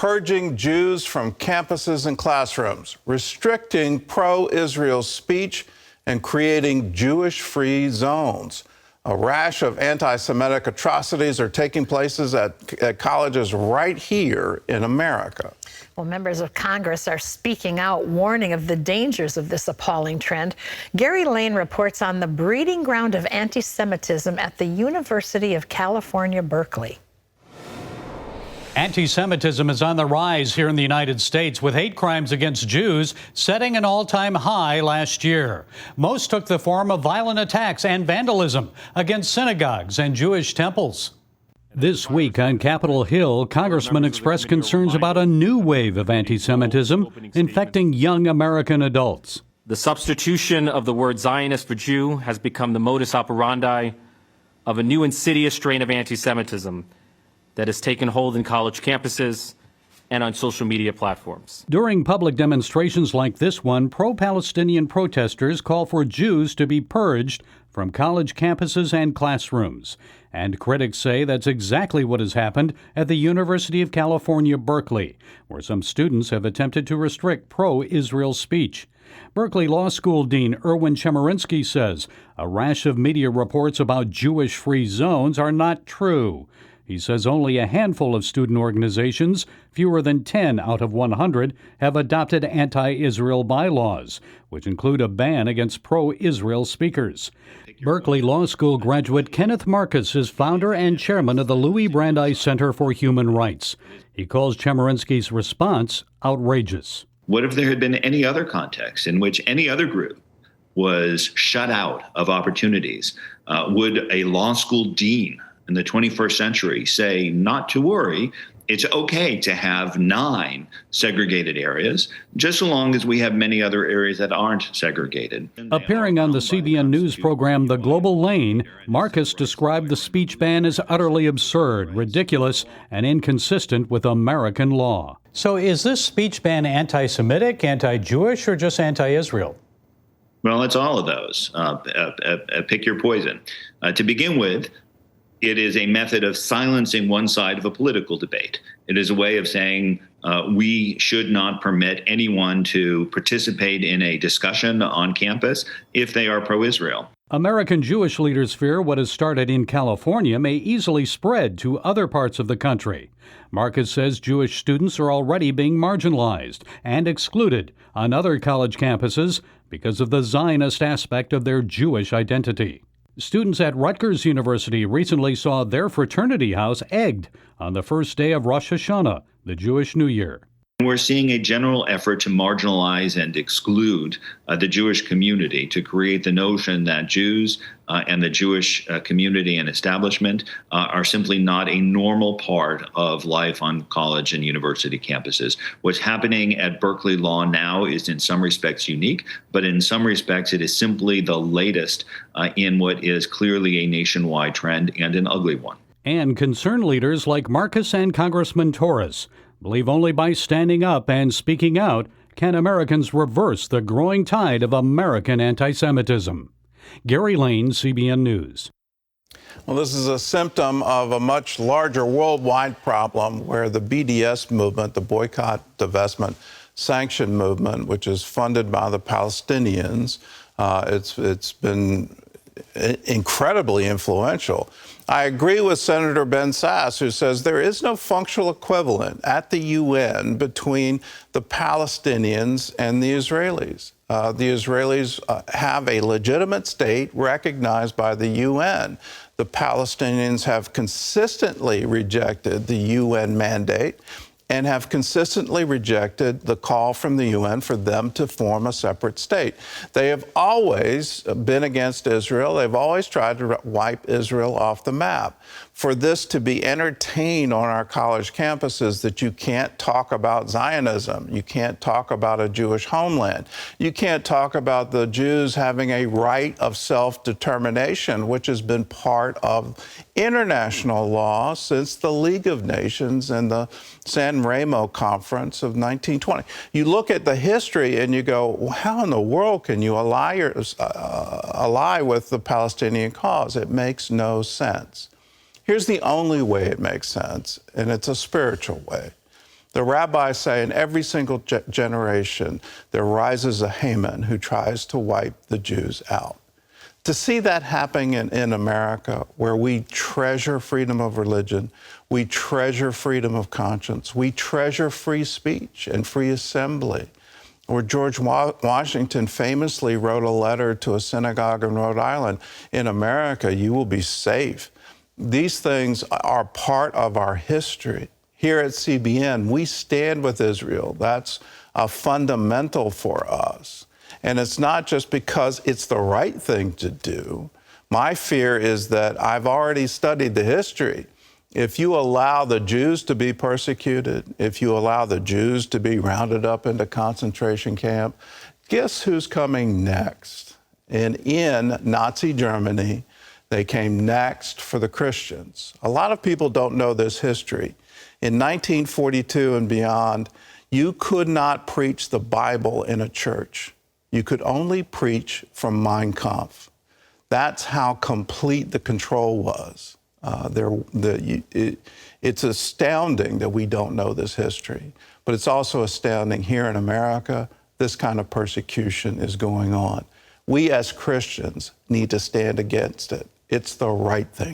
purging Jews from campuses and classrooms, restricting pro-Israel speech, and creating Jewish-free zones. A rash of anti-Semitic atrocities are taking place at colleges right here in America. Well, members of Congress are speaking out, warning of the dangers of this appalling trend. Gary Lane reports on the breeding ground of anti-Semitism at the University of California, Berkeley. Anti-Semitism is on the rise here in the United States, with hate crimes against Jews setting an all-time high last year. Most took the form of violent attacks and vandalism against synagogues and Jewish temples. This week on Capitol Hill, congressmen expressed concerns about a new wave of anti-Semitism infecting young American adults. The substitution of the word Zionist for Jew has become the modus operandi of a new insidious strain of anti-Semitism that has taken hold in college campuses and on social media platforms. During public demonstrations like this one, pro-Palestinian protesters call for Jews to be purged from college campuses and classrooms. And critics say that's exactly what has happened at the University of California, Berkeley, where some students have attempted to restrict pro-Israel speech. Berkeley Law School Dean Erwin Chemerinsky says a rash of media reports about Jewish-free zones are not true. He says only a handful of student organizations, fewer than 10 out of 100, have adopted anti-Israel bylaws, which include a ban against pro-Israel speakers. Berkeley Law School graduate Kenneth Marcus is founder and chairman of the Louis Brandeis Center for Human Rights. He calls Chemerinsky's response outrageous. What if there had been any other context in which any other group was shut out of opportunities? Would a law school dean in the 21st century say, not to worry, it's okay to have 9 segregated areas, just so long as we have many other areas that aren't segregated? Appearing on the CBN News program The Global Lane, Marcus described the speech ban as utterly absurd, ridiculous, and inconsistent with American law. So is this speech ban anti-Semitic, anti-Jewish, or just anti-Israel? Well, it's all of those. Pick your poison. To begin with, it is a method of silencing one side of a political debate. It is a way of saying we should not permit anyone to participate in a discussion on campus if they are pro-Israel. American Jewish leaders fear what has started in California may easily spread to other parts of the country. Marcus says Jewish students are already being marginalized and excluded on other college campuses because of the Zionist aspect of their Jewish identity. Students at Rutgers University recently saw their fraternity house egged on the first day of Rosh Hashanah, the Jewish New Year. We're seeing a general effort to marginalize and exclude the Jewish community, to create the notion that Jews and the Jewish community and establishment are simply not a normal part of life on college and university campuses. What's happening at Berkeley Law now is in some respects unique, but in some respects it is simply the latest in what is clearly a nationwide trend, and an ugly one. And concerned leaders like Marcus and Congressman Torres believe only by standing up and speaking out can Americans reverse the growing tide of American anti-Semitism. Gary Lane, CBN News. Well, this is a symptom of a much larger worldwide problem where the BDS movement, the boycott, divestment, sanction movement, which is funded by the Palestinians, it's been incredibly influential. I agree with Senator Ben Sasse, who says there is no functional equivalent at the UN between the Palestinians and the Israelis. The Israelis have a legitimate state recognized by the UN. The Palestinians have consistently rejected the UN mandate and have consistently rejected the call from the UN for them to form a separate state. They have always been against Israel. They've always tried to wipe Israel off the map. For this to be entertained on our college campuses, that you can't talk about Zionism, you can't talk about a Jewish homeland, you can't talk about the Jews having a right of self-determination, which has been part of international law since the League of Nations and the San Remo Conference of 1920. You look at the history and you go, well, how in the world can you ally with the Palestinian cause? It makes no sense. Here's the only way it makes sense, and it's a spiritual way. The rabbis say in every single generation, there rises a Haman who tries to wipe the Jews out. To see that happening in America, where we treasure freedom of religion, we treasure freedom of conscience, we treasure free speech and free assembly, where George Washington famously wrote a letter to a synagogue in Rhode Island, in America, you will be safe. These things are part of our history. Here at CBN, we stand with Israel. That's a fundamental for us. And it's not just because it's the right thing to do. My fear is that I've already studied the history. If you allow the Jews to be persecuted, if you allow the Jews to be rounded up into concentration camp, guess who's coming next? And in Nazi Germany, they came next for the Christians. A lot of people don't know this history. In 1942 and beyond, you could not preach the Bible in a church. You could only preach from Mein Kampf. That's how complete the control was. It's astounding that we don't know this history, but it's also astounding here in America, this kind of persecution is going on. We as Christians need to stand against it. It's the right thing.